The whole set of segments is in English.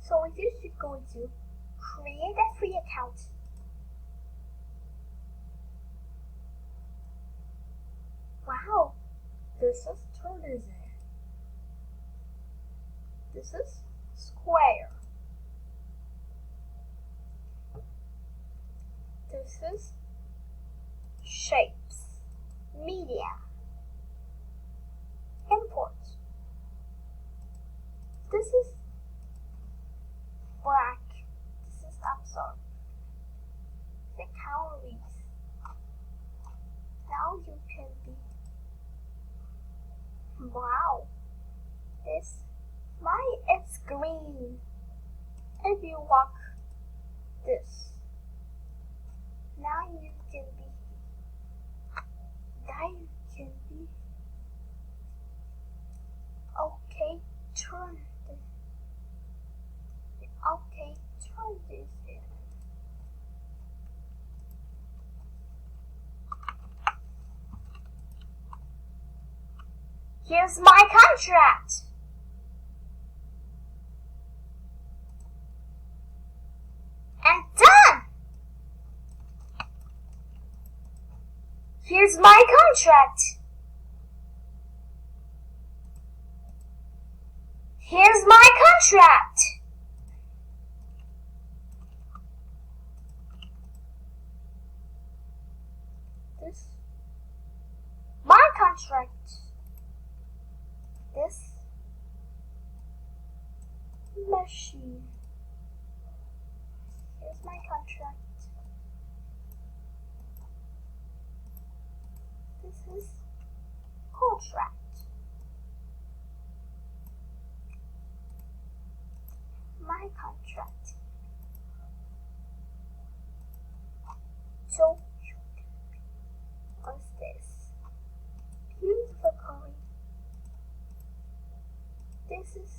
So we're just going to create a free account. Wow, this is Tourism. This is Square. This is Shapes, Media, Import. This is Black. This is Absorb. The calories. Now you can be. Wow, this mine is green. If you walk this, now you can be. Now you can be. Okay, turn this. Okay, turn this in. Here's my contract. And done. Here's my contract. Here's my contract. This my contract. This machine. Here's my contract. This is contract. My contract. So what's this? Beautiful coin. This is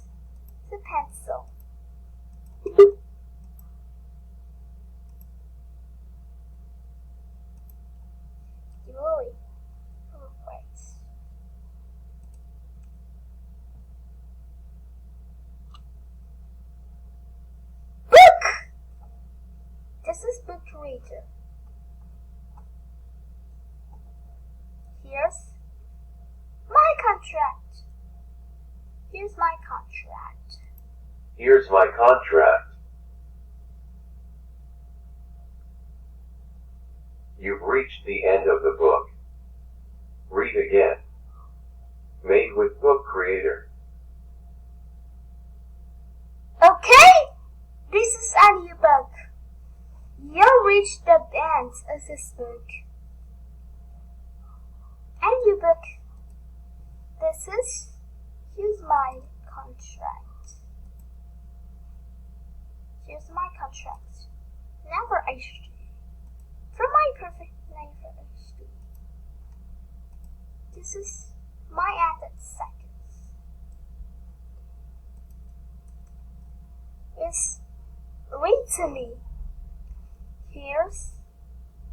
the pencil. Really? Oh, wait. Book! This is book reader. Here's my contract. Here's my contract. Here's my contract. You've reached the end of the book. Read again. Made with Book Creator. Okay, this is a new book. You'll reach the end of this book. A new book. Here's my contract. Here's my contract. Never HD. For my perfect never HD. This is my added seconds. It's read to me. Here's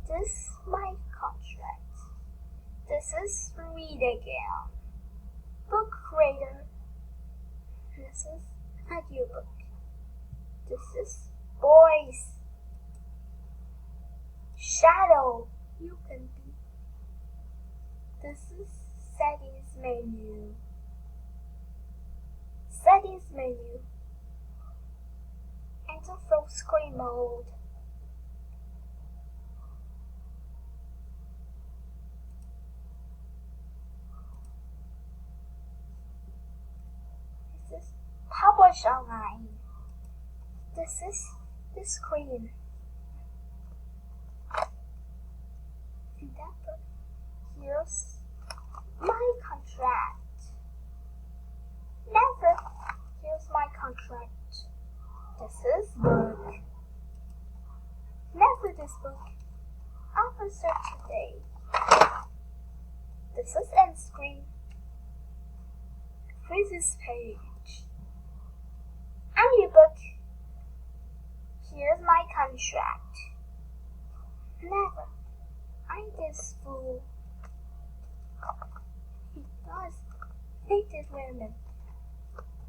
this my contract. This is read again. Book Creator. This is audiobook. This is Voice. Shadow. You can be. This is Settings menu. Settings menu. Enter full screen mode. This is Publish Online. This is the screen. Here's my contract. Never. Here's my contract. This is book. Never this book. Officer today. This is end screen. Freezes page. A new book. Here's my contract. Never. I'm this fool. He does hated women.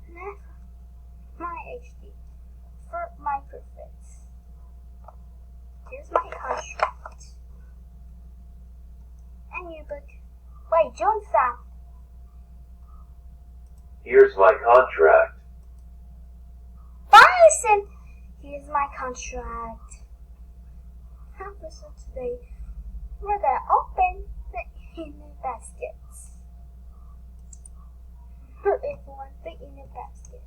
Never. My HD. for my profits. Here's my contract. And your book. Wait, Johnson. Here's my contract. Bison. Here's my contract. So today we're gonna open the inner baskets. For everyone, the inner basket.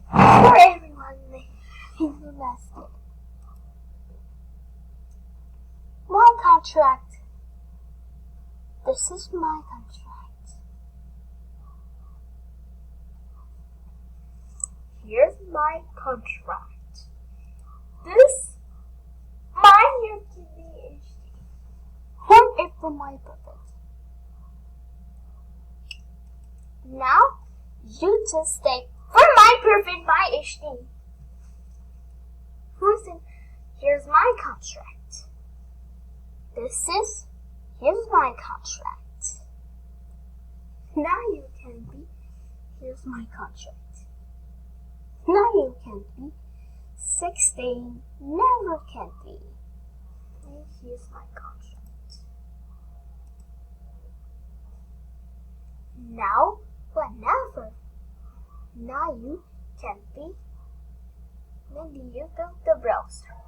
For everyone, the inner basket. My contract. This is my contract. Here's my contract. This my year to be is for my purpose. Now you just stay for my perfect by HD. Listen, here's my contract. Here's my contract. Now you can be, here's my contract. Now you can be 16, never can be. And here's my contract. Now, whenever. Now you can be. Maybe you build the browser.